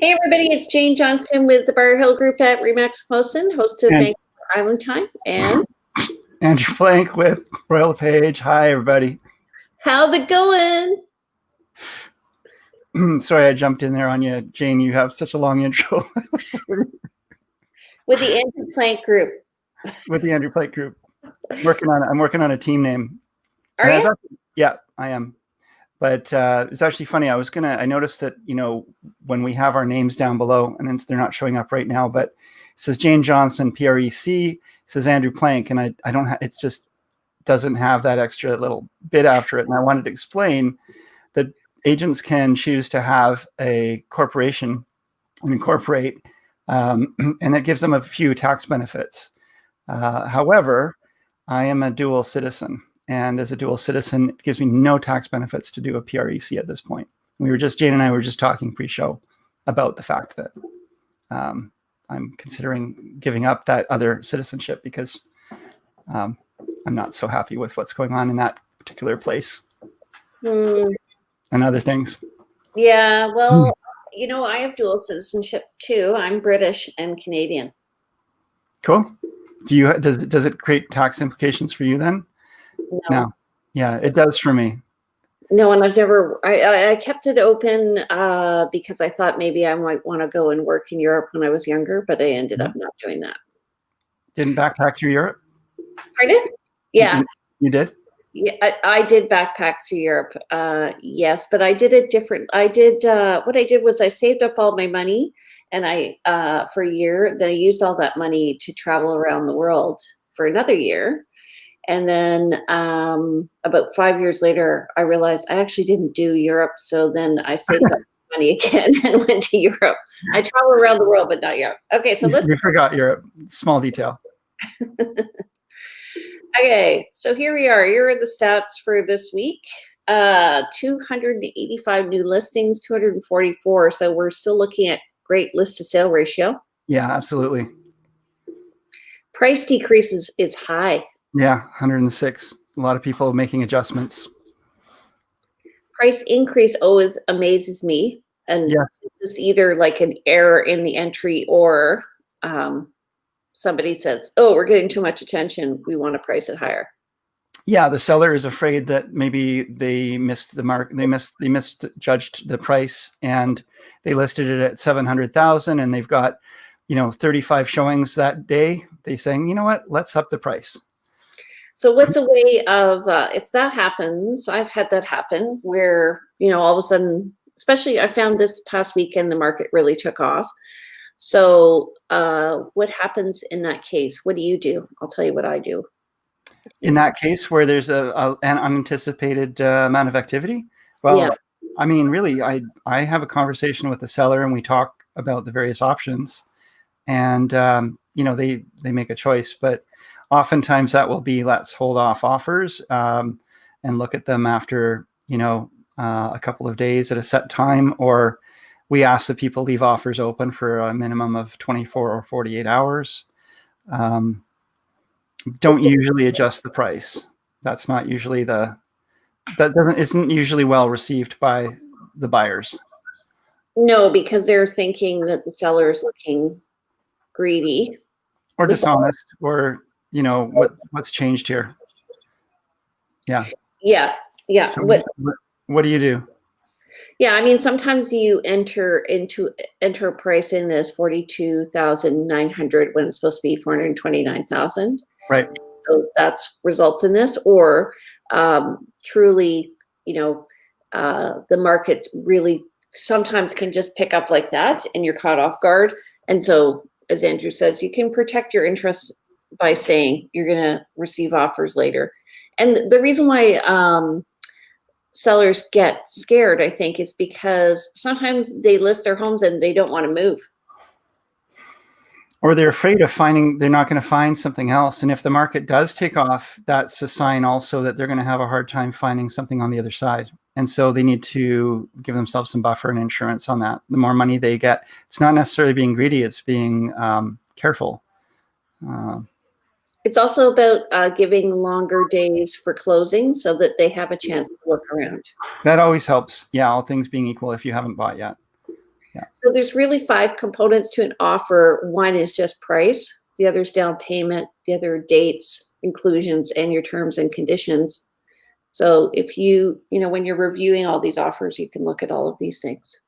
Hey everybody, it's Jane Johnston with the Bar Hill Group at Remax Mosin, host of And Vancouver Island Time. And Andrew Flank with Royal LePage. Hi, everybody. how's it going? Sorry, I jumped in there on you, Jane. You have such a long intro. With the Andrew Plank Group. With the Andrew Flank Group. I'm working on a team name. Are you? Yeah, I am. But it's actually funny. I noticed that, when we have our names down below, and then they're not showing up right now, but it says Jane Johnson, PREC, it says Andrew Plank, and I don't have, it just doesn't have that extra little bit after it. And I wanted to explain that agents can choose to have a corporation and incorporate, and that gives them a few tax benefits. However, I am a dual citizen. And as a dual citizen, it gives me no tax benefits to do a PREC at this point. Jane and I were just talking pre-show about the fact that I'm considering giving up that other citizenship because I'm not so happy with what's going on in that particular place and other things. Yeah, well, I have dual citizenship too. I'm British and Canadian. Cool. Does it create tax implications for you then? No. Yeah, it does for me. No, and I kept it open because I thought maybe I might want to go and work in Europe when I was younger, but I ended up not doing that. Didn't backpack through Europe? Pardon? Yeah. You did? Yeah, I did backpack through Europe. Yes, but I did it different. What I did was I saved up all my money and for a year, then I used all that money to travel around the world for another year. And then about 5 years later, I realized I actually didn't do Europe. So then I saved up money again and went to Europe. I travel around the world, but not Europe. Okay, so we forgot Europe. Small detail. Okay, so here we are. Here are the stats for this week. 285 new listings, 244. So we're still looking at great list to sale ratio. Yeah, absolutely. Price decreases is high. Yeah, 106. A lot of people making adjustments. Price increase always amazes me. And yes. This is either like an error in the entry or somebody says, oh, we're getting too much attention. We want to price it higher. Yeah, the seller is afraid that maybe they missed the mark. They misjudged the price and they listed it at 700,000 and they've got, 35 showings that day. They're saying, you know what, let's up the price. So what's a way of, if that happens, I've had that happen where, all of a sudden, especially I found this past weekend, the market really took off. So what happens in that case? What do you do? I'll tell you what I do. In that case where there's an unanticipated amount of activity? Well, yeah. I mean, really, I have a conversation with the seller and we talk about the various options and, they make a choice, but oftentimes that will be, let's hold off offers and look at them after, a couple of days at a set time, or we ask the people leave offers open for a minimum of 24 or 48 hours. Don't usually adjust the price. That's not usually isn't usually well received by the buyers. No, because they're thinking that the seller is looking greedy. Or dishonest, or what's changed here? Yeah. Yeah. Yeah. So what do you do? Yeah, I mean, sometimes you enter a price in as 42,900 when it's supposed to be 429,000. Right. So that's results in this, or truly, the market really sometimes can just pick up like that, and you're caught off guard. And so, as Andrew says, you can protect your interest by saying you're going to receive offers later. And the reason why sellers get scared, I think, is because sometimes they list their homes and they don't want to move. Or they're afraid of they're not going to find something else. And if the market does take off, that's a sign also that they're going to have a hard time finding something on the other side. And so they need to give themselves some buffer and insurance on that. The more money they get, it's not necessarily being greedy, it's being careful. It's also about giving longer days for closing so that they have a chance to look around. That always helps. Yeah, all things being equal if you haven't bought yet. So there's really 5 components to an offer. One is just price, the other is down payment, the other dates, inclusions, and your terms and conditions. So if when you're reviewing all these offers, you can look at all of these things.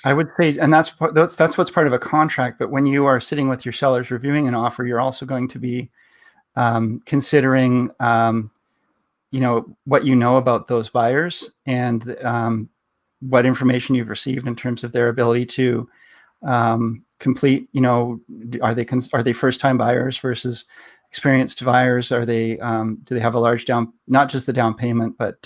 I would say, and that's what's part of a contract. But when you are sitting with your sellers reviewing an offer, you're also going to be considering, what you know about those buyers and what information you've received in terms of their ability to complete. Are they first-time buyers versus experienced buyers? Are they do they have a large not just the down payment, but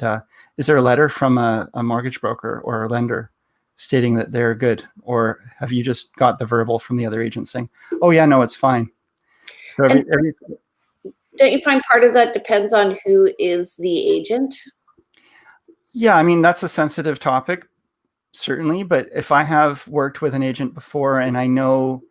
is there a letter from a mortgage broker or a lender stating that they're good, or have you just got the verbal from the other agent saying, "Oh yeah, no, it's fine"? So don't you find part of that depends on who is the agent? Yeah, I mean, that's a sensitive topic, certainly. But if I have worked with an agent before and I know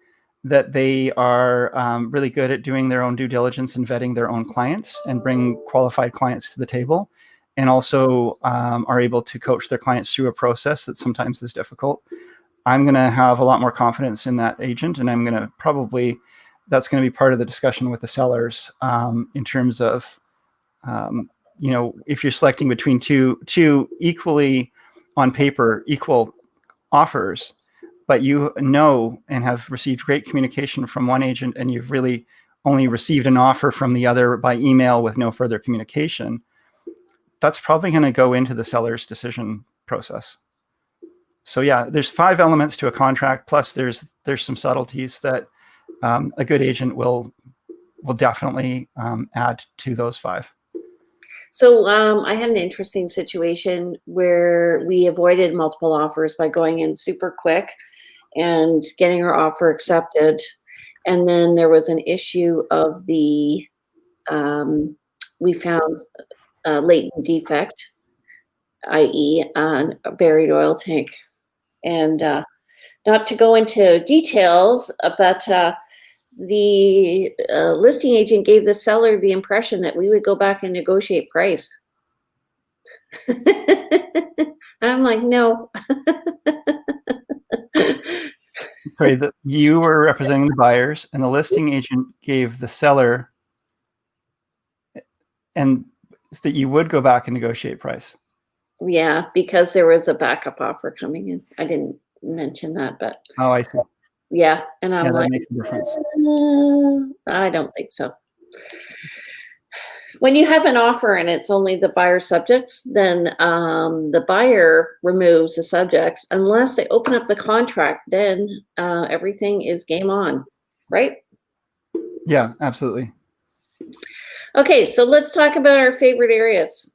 that they are really good at doing their own due diligence and vetting their own clients and bring qualified clients to the table, and also are able to coach their clients through a process that sometimes is difficult, I'm going to have a lot more confidence in that agent. And I'm going to that's going to be part of the discussion with the sellers in terms of, if you're selecting between two equally on paper equal offers, but and have received great communication from one agent and you've really only received an offer from the other by email with no further communication, that's probably going to go into the seller's decision process. So yeah, there's 5 elements to a contract, plus there's some subtleties that a good agent will definitely add to those 5. So I had an interesting situation where we avoided multiple offers by going in super quick and getting our offer accepted. And then there was an issue of we found a latent defect, i.e. a buried oil tank. And not to go into details, but the listing agent gave the seller the impression that we would go back and negotiate price. And I'm like, no. Sorry, you were representing the buyers and the listing agent gave the seller and that you would go back and negotiate price. Yeah, because there was a backup offer coming in. I didn't mention that, but oh, I see. Yeah, and I'm that makes a difference. I don't think so. When you have an offer and it's only the buyer subjects, then the buyer removes the subjects unless they open up the contract. Then everything is game on, right? Yeah, absolutely. Okay, so let's talk about our favorite areas.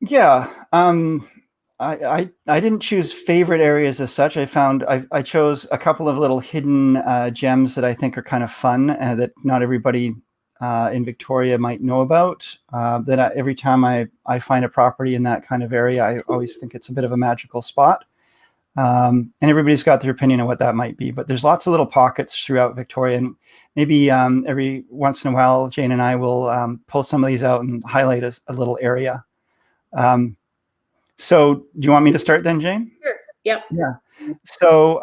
Yeah, I didn't choose favorite areas as such. I chose a couple of little hidden gems that I think are kind of fun that not everybody in Victoria might know about. Every time I find a property in that kind of area, I always think it's a bit of a magical spot. And everybody's got their opinion of what that might be. But there's lots of little pockets throughout Victoria. And maybe every once in a while, Jane and I will pull some of these out and highlight a little area. So do you want me to start then, Jane? Sure. Yep. Yeah. So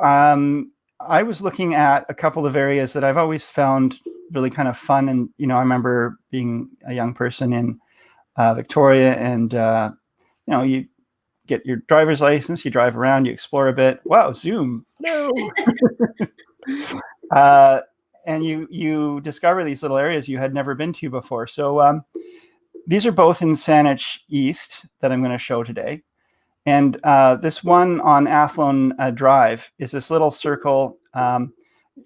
I was looking at a couple of areas that I've always found really kind of fun. And, I remember being a young person in Victoria and, you get your driver's license, you drive around, you explore a bit. Wow, Zoom. No. And you discover these little areas you had never been to before. So these are both in Saanich East that I'm going to show today. And this one on Athlone Drive is this little circle.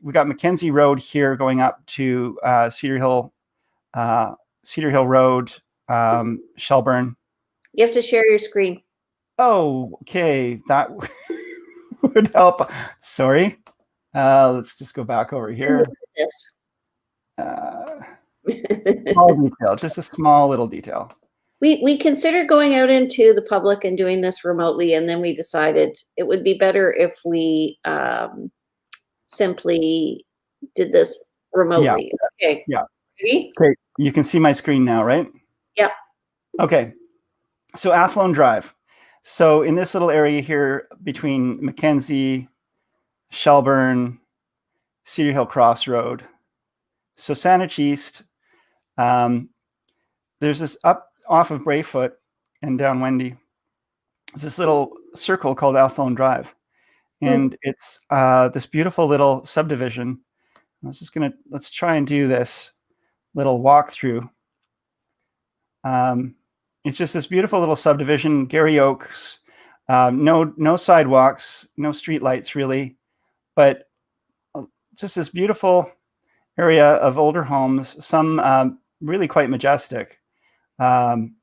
We got Mackenzie Road here going up to Cedar Hill Road, Shelburne. You have to share your screen. Oh, okay. That would help. Sorry. Let's just go back over here. Small detail, just a small little detail. We considered going out into the public and doing this remotely, and then we decided it would be better if we simply did this remotely. Yeah. Okay. Yeah. Ready? Okay. You can see my screen now, right? Yeah. Okay. So Athlone Drive. So in this little area here between Mackenzie, Shelburne, Cedar Hill Crossroad. So Saanich East, there's this up off of Brayfoot and down Wendy. There's this little circle called Athlone Drive. And it's this beautiful little subdivision. Let's try and do this little walkthrough. It's just this beautiful little subdivision, Gary Oaks, no sidewalks, no street lights really, but just this beautiful area of older homes, some really quite majestic. And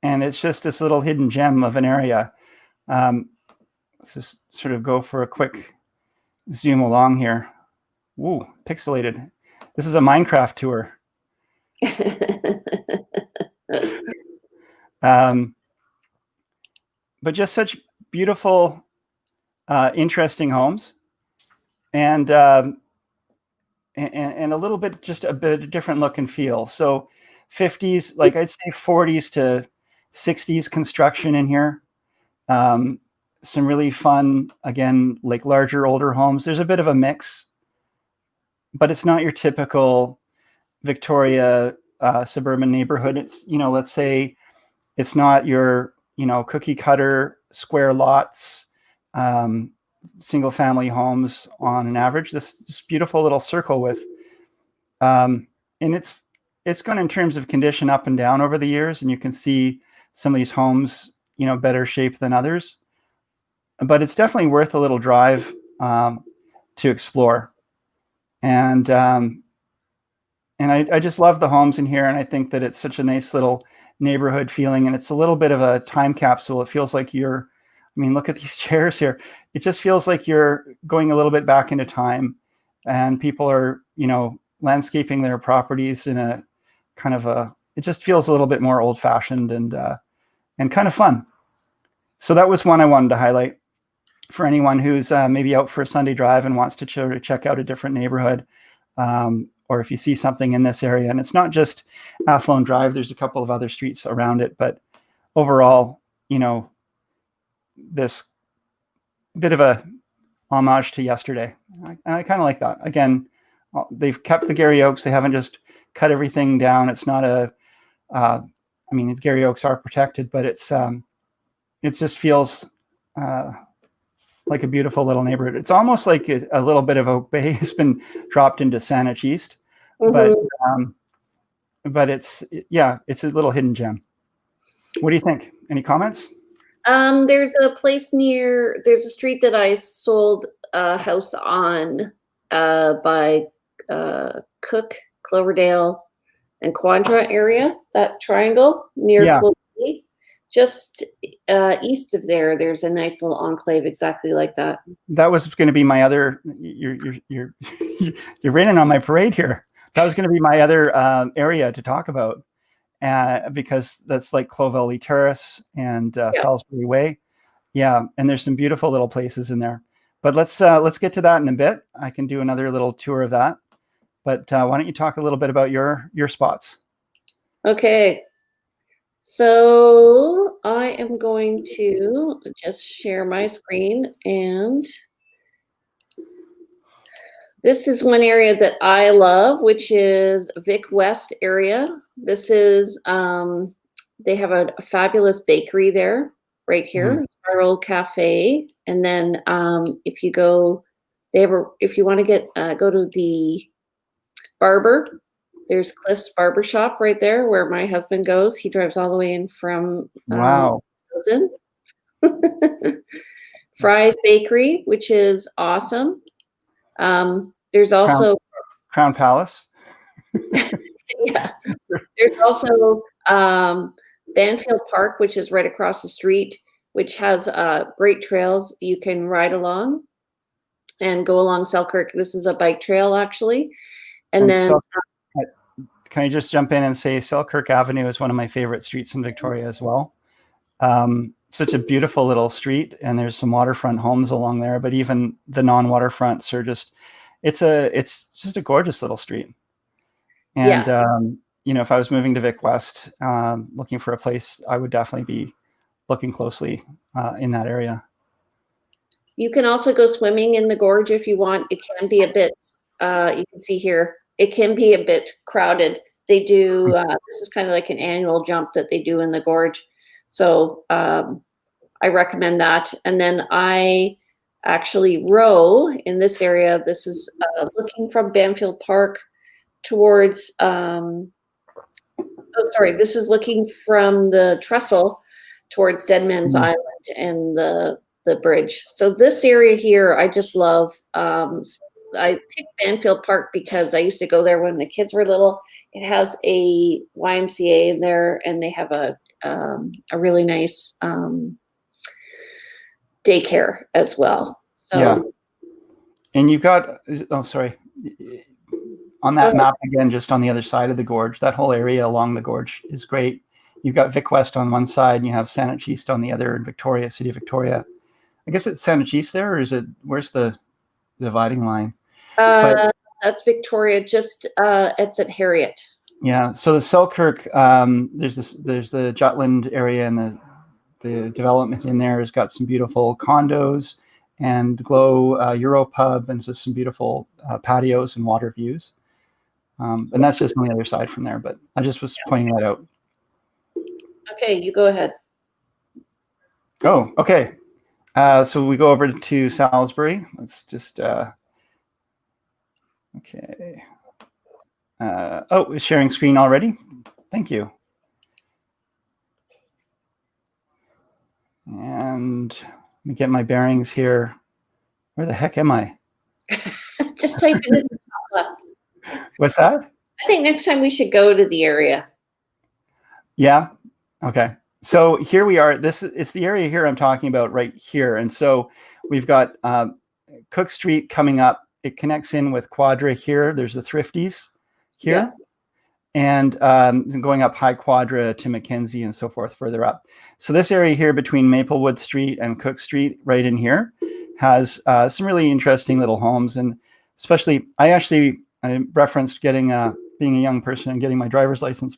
it's just this little hidden gem of an area. Let's just sort of go for a quick zoom along here. Ooh, pixelated. This is a Minecraft tour. But just such beautiful, interesting homes, and a little bit, just a bit different look and feel. So 50s, like I'd say 40s to 60s construction in here. Some really fun, again, like larger, older homes. There's a bit of a mix, but it's not your typical Victoria suburban neighborhood. It's, let's say it's not your, cookie cutter square lots, single family homes on an average. This beautiful little circle with, and it's gone in terms of condition up and down over the years, and you can see some of these homes, better shape than others. But it's definitely worth a little drive to explore. And I just love the homes in here, and I think that it's such a nice little neighborhood feeling, and it's a little bit of a time capsule. It feels like look at these chairs here. It just feels like you're going a little bit back into time, and people are, landscaping their properties in a kind of it just feels a little bit more old fashioned and kind of fun. So that was one I wanted to highlight for anyone who's maybe out for a Sunday drive and wants to check out a different neighborhood. Or if you see something in this area, and it's not just Athlone Drive, there's a couple of other streets around it, but overall, this bit of a homage to yesterday. I kind of like that. Again, they've kept the Gary Oaks. They haven't just cut everything down. It's not Gary Oaks are protected, but it just feels like a beautiful little neighborhood. It's almost like a little bit of Oak Bay has been dropped into Saanich East, but it's a little hidden gem. What do you think? Any comments? There's a street that I sold a house on by Cook, Cloverdale, and Quandra area, that triangle near Cloverdale. Just east of there's a nice little enclave exactly like that. That was going to be my other. You're raining on my parade here. That was going to be my other area to talk about, because that's like Clovelly Terrace and Salisbury Way. Yeah, and there's some beautiful little places in there. But let's get to that in a bit. I can do another little tour of that. But why don't you talk a little bit about your spots? Okay. So I am going to just share my screen, and this is one area that I love, which is Vic West area. This is, they have a fabulous bakery there, right here, Spiral Cafe. And then if you go, if you want to go to the barber, there's Cliff's Barbershop right there where my husband goes. He drives all the way in from Fry's Bakery, which is awesome. There's also Crown Palace. Yeah. There's also Banfield Park, which is right across the street, which has great trails you can ride along and go along Selkirk. This is a bike trail, actually. And then can I just jump in and say Selkirk Avenue is one of my favorite streets in Victoria as well. Such a beautiful little street, and there's some waterfront homes along there, but even the non-waterfronts are just, it's just a gorgeous little street. And, if I was moving to Vic West, looking for a place, I would definitely be looking closely in that area. You can also go swimming in the gorge if you want. It can be a bit, you can see here, it can be a bit crowded. They do, this is kind of like an annual jump that they do in the gorge. So I recommend that. And then I actually row in this area. This is looking from Banfield Park towards, this is looking from the trestle towards Deadman's Island and the bridge. So this area here, I just love. I picked Banfield Park because I used to go there when the kids were little. It has a YMCA in there, and they have a really nice daycare as well. So, yeah. And you've got, oh, sorry. On that map again, just on the other side of the gorge, that whole area along the gorge is great. You've got Vic West on one side, and you have Saanich East on the other, in Victoria, City of Victoria. I guess it's Saanich East there, or is it, where's the dividing line? That's Victoria, just it's at Harriet. Yeah, so the Selkirk, there's the Jutland area, and the development in there has got some beautiful condos and Glow Europub, and just some beautiful patios and water views. And that's just on the other side from there, but I just was pointing that out. Okay, you go ahead. Oh, okay. So we go over to Salisbury. Let's just, okay. Oh, it's sharing screen already. Thank you. And let me get my bearings here. Where the heck am I? Just type it in the top left. What's that? I think next time we should go to the area. Yeah. Okay. So here we are. It's the area here I'm talking about right here. And so we've got Cook Street coming up. It connects in with Quadra here. There's the Thrifties here. Yeah. And going up High Quadra to Mackenzie and so forth further up. So this area here between Maplewood Street and Cook Street right in here has some really interesting little homes. And especially, I referenced getting being a young person and getting my driver's license,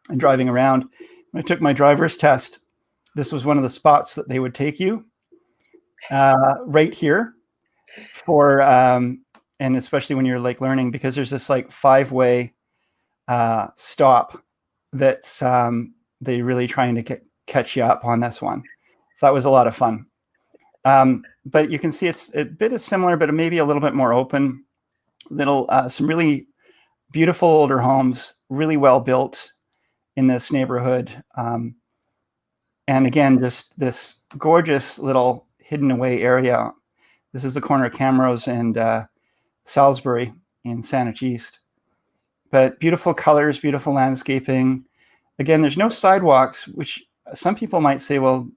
and driving around. When I took my driver's test, this was one of the spots that they would take you right here for, and especially when you're like learning, because there's this like 5-way stop that's they really trying to catch you up on this one. So that was a lot of fun. But you can see it's a bit similar, but maybe a little bit more open. Some really beautiful older homes, really well built in this neighborhood. And again, just this gorgeous little hidden away area. This is the corner of Camrose and Salisbury in Saanich East. But beautiful colors, beautiful landscaping. Again, there's no sidewalks, which some people might say, well,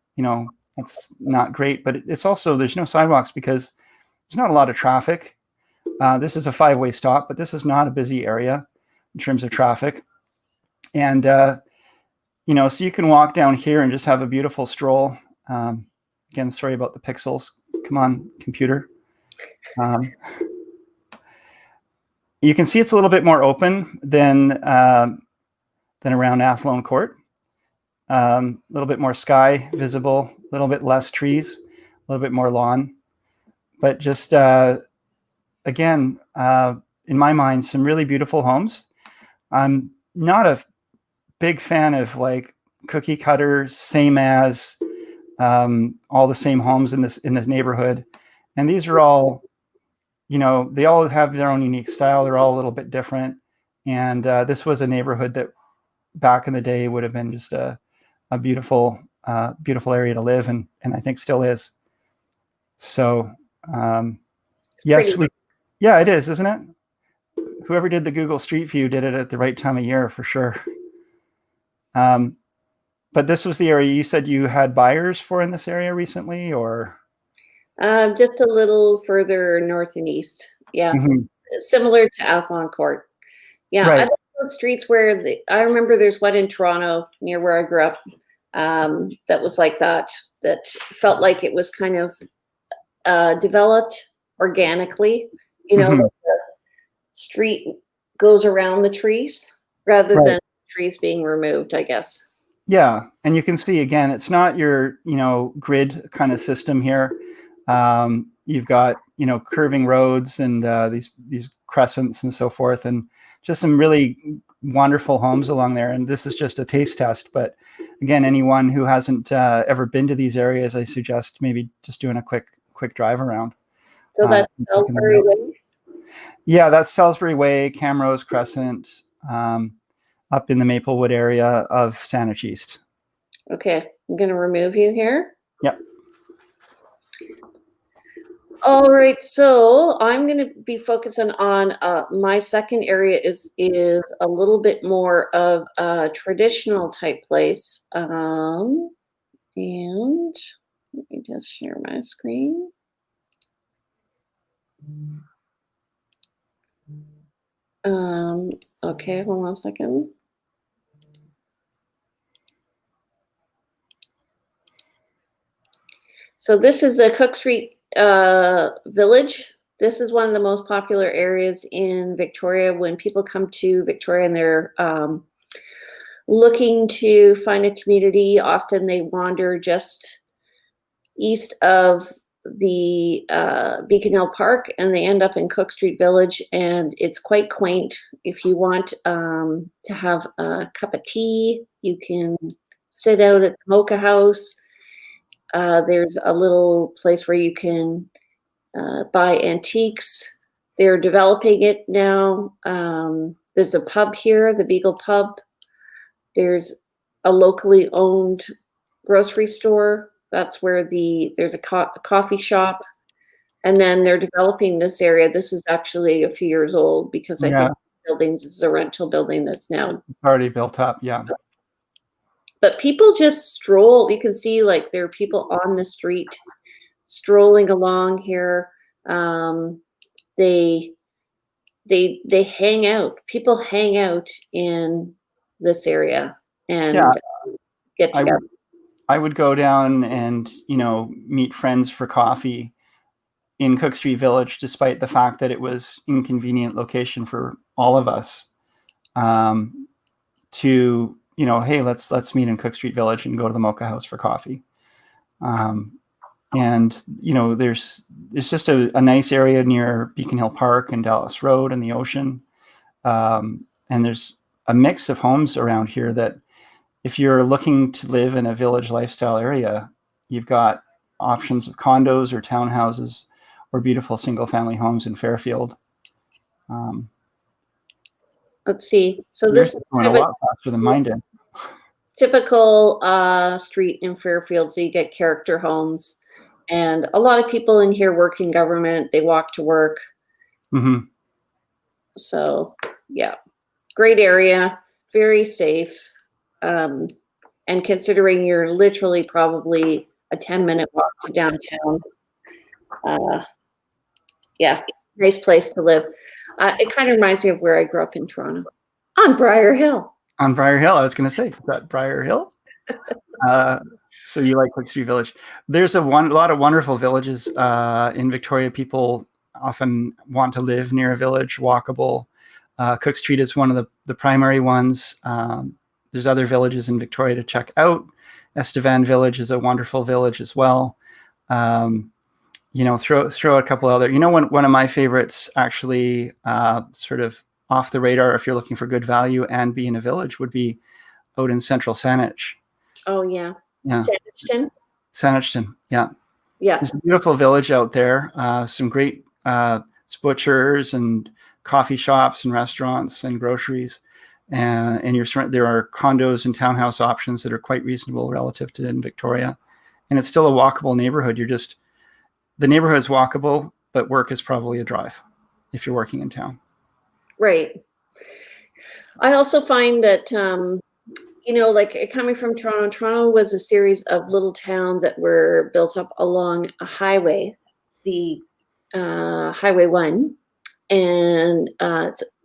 that's not great. But it's also, there's no sidewalks because there's not a lot of traffic. This is a 5-way stop, but this is not a busy area in terms of traffic. And, so you can walk down here and just have a beautiful stroll. Again, sorry about the pixels. Come on, computer. You can see it's a little bit more open than around Athlone Court. A little bit more sky visible, a little bit less trees, a little bit more lawn. But just, again, in my mind, some really beautiful homes. I'm not a big fan of like cookie cutter, same as all the same homes in this neighborhood. And these are all, they all have their own unique style. They're all a little bit different. And this was a neighborhood that back in the day would have been just a beautiful, beautiful area to live, and I think still is. So, yes, yeah, it is, isn't it? Whoever did the Google Street View did it at the right time of year for sure. But this was the area you said you had buyers for in this area recently, or? Just a little further north and east. Yeah. Mm-hmm. Similar to Athlone Court. Yeah. Right. I like those streets where I remember there's one in Toronto near where I grew up that was like that felt like it was kind of developed organically, mm-hmm. Like the street goes around the trees rather right. than trees being removed, I guess. Yeah. And you can see, again, it's not your, grid kind of system here. You've got, curving roads and these crescents and so forth, and just some really wonderful homes along there. And this is just a taste test, but again, anyone who hasn't ever been to these areas, I suggest maybe just doing a quick drive around. So that's Salisbury Way? Yeah, that's Salisbury Way, Camrose Crescent, up in the Maplewood area of Saanich East. Okay, I'm going to remove you here. Yep. All right, so I'm going to be focusing on my second area is a little bit more of a traditional type place. And let me just share my screen. Okay, hold on a second. So this is the Cook Street Village. This is one of the most popular areas in Victoria. When people come to Victoria and they're looking to find a community, often they wander just east of the Beacon Hill Park and they end up in Cook Street Village, and it's quite quaint. If you want to have a cup of tea, you can sit out at the Mocha House. There's a little place where you can buy antiques. They're developing it now. There's a pub here, the Beagle Pub. There's a locally owned grocery store. That's where there's a coffee shop. And then they're developing this area. This is actually a few years old because I think the buildings is a rental building that's now it's already built up. Yeah. But people just stroll. You can see like there are people on the street strolling along here. They hang out. People hang out in this area and get together. I would go down and meet friends for coffee in Cook Street Village, despite the fact that it was inconvenient location for all of us. To hey, let's meet in Cook Street Village and go to the Mocha House for coffee. And there's just a nice area near Beacon Hill Park and Dallas Road and the ocean. And there's a mix of homes around here that if you're looking to live in a village lifestyle area, you've got options of condos or townhouses or beautiful single family homes in Fairfield. Let's see. So this is going a lot faster than mine did. Typical street in Fairfield. So you get character homes, and a lot of people in here work in government. They walk to work. Mm-hmm. So yeah, great area, very safe. And considering you're literally probably a 10-minute walk to downtown, yeah, nice place to live. It kind of reminds me of where I grew up in Toronto, on Briar Hill. On Briar Hill, I was going to say, is that Briar Hill? So you like Cook Street Village. There's a lot of wonderful villages in Victoria. People often want to live near a village, walkable. Cook Street is one of the primary ones. There's other villages in Victoria to check out. Estevan Village is a wonderful village as well. Throw a couple other. One of my favorites, actually, sort of off the radar, if you're looking for good value and be in a village, would be out in central Saanich. Oh yeah. Saanichton. Yeah. Yeah. There's a beautiful village out there. Some great butchers and coffee shops and restaurants and groceries. And there are condos and townhouse options that are quite reasonable relative to in Victoria. And it's still a walkable neighborhood. The neighborhood is walkable, but work is probably a drive if you're working in town. Right. I also find that, like coming from Toronto was a series of little towns that were built up along a highway, the Highway 1. And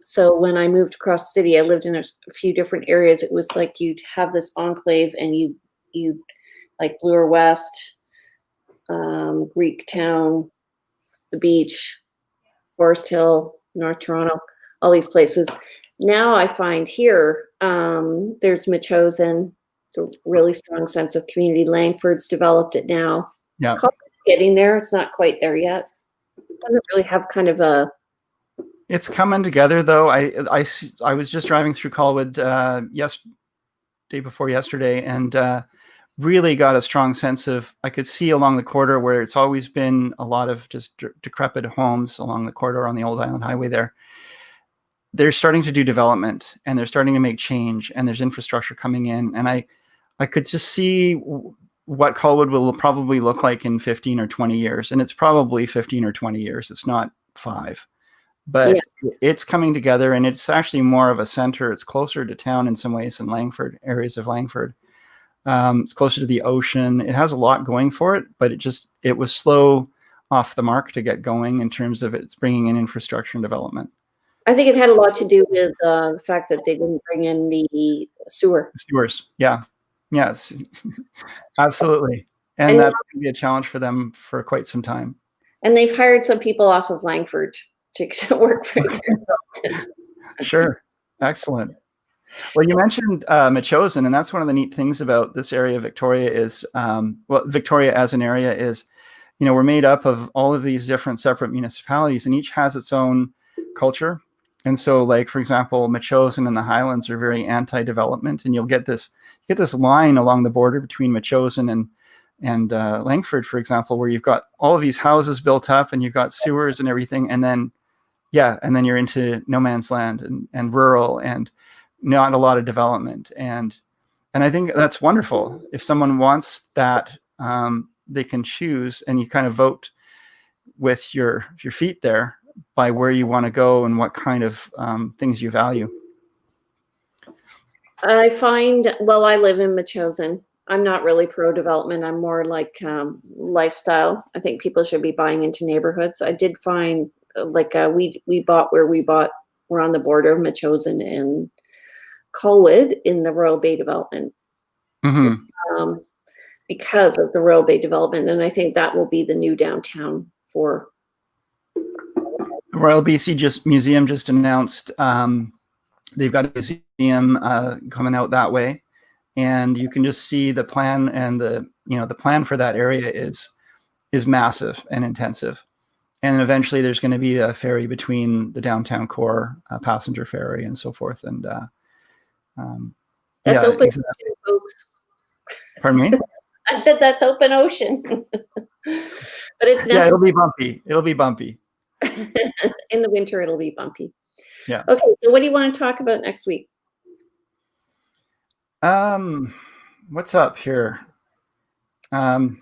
so when I moved across the city, I lived in a few different areas. It was like you'd have this enclave and you like Bloor West, Greek Town, the beach, Forest Hill, North Toronto, all these places. Now I find here there's Metchosin. It's a really strong sense of community. Langford's developed it now. Yeah. getting there. It's not quite there yet. It doesn't really have kind of a. It's coming together, though. I was just driving through Colwood day before yesterday, and really got a strong sense of, I could see along the corridor where it's always been a lot of just decrepit homes along the corridor on the Old Island Highway there. They're starting to do development, and they're starting to make change, and there's infrastructure coming in. And I could just see what Colwood will probably look like in 15 or 20 years. And it's probably 15 or 20 years. It's not 5. But it's coming together, and it's actually more of a center. It's closer to town in some ways than Langford, areas of Langford. It's closer to the ocean. It has a lot going for it, but it was slow off the mark to get going in terms of its bringing in infrastructure and development. I think it had a lot to do with the fact that they didn't bring in the sewers. Yeah. Yes, absolutely. And that's going to be a challenge for them for quite some time. And they've hired some people off of Langford to work for their development. Sure. Excellent. Well, you mentioned Metchosin, and that's one of the neat things about this area of Victoria is, Victoria as an area is, we're made up of all of these different separate municipalities, and each has its own culture. And so, like, for example, Metchosin and the Highlands are very anti-development, and you'll get this line along the border between Metchosin and Langford, for example, where you've got all of these houses built up, and you've got sewers and everything, and then you're into no man's land and rural and not a lot of development. And I think that's wonderful. If someone wants that, they can choose, and you kind of vote with your feet there by where you want to go and what kind of things you value. I find, I live in Metchosin. I'm not really pro-development. I'm more like lifestyle. I think people should be buying into neighborhoods. I did find, we bought where we bought. We're on the border of Metchosin and Colwood in the Royal Bay development. Mm-hmm. Because of the Royal Bay development, and I think that will be the new downtown for. Royal BC Museum just announced they've got a museum coming out that way, and you can just see the plan, and the plan for that area is massive and intensive. And eventually there's going to be a ferry between the downtown core, a passenger ferry, and so forth. And that's open ocean, folks. Pardon me? I said that's open ocean. But it's necessary. Yeah, it'll be bumpy. In the winter, it'll be bumpy. Yeah. Okay, so what do you want to talk about next week? What's up here? How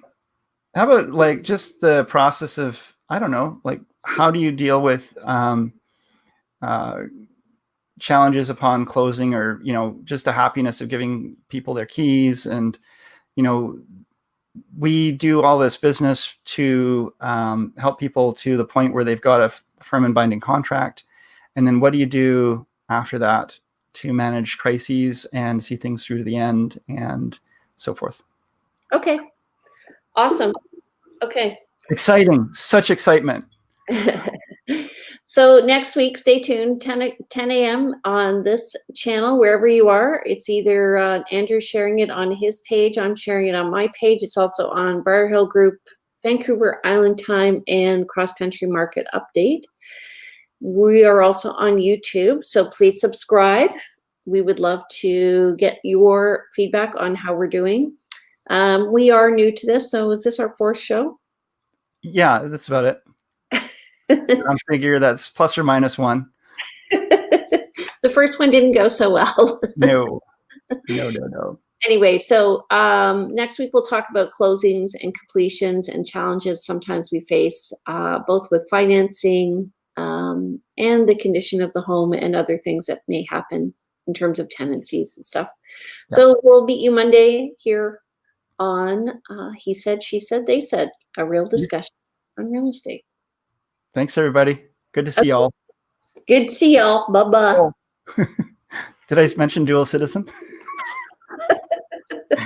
about just the process of, I don't know, how do you deal with challenges upon closing, or just the happiness of giving people their keys, and we do all this business to help people to the point where they've got a firm and binding contract, and then what do you do after that to manage crises and see things through to the end and so forth? Okay, awesome. Okay, exciting, such excitement. So next week, stay tuned, 10 a.m. on this channel, wherever you are. It's either Andrew sharing it on his page, I'm sharing it on my page. It's also on Briar Hill Group, Vancouver Island Time, and Cross Country Market Update. We are also on YouTube, so please subscribe. We would love to get your feedback on how we're doing. We are new to this, so is this our 4th show? Yeah, that's about it. I figure that's plus or minus 1. The first one didn't go so well. No. Anyway, so next week we'll talk about closings and completions and challenges sometimes we face, both with financing and the condition of the home and other things that may happen in terms of tenancies and stuff. Yeah. So we'll meet you Monday here on He Said, She Said, They Said, a real discussion on real estate. Thanks, everybody. Good to see y'all. Good to see y'all. Bye-bye. Oh. Did I mention dual citizen?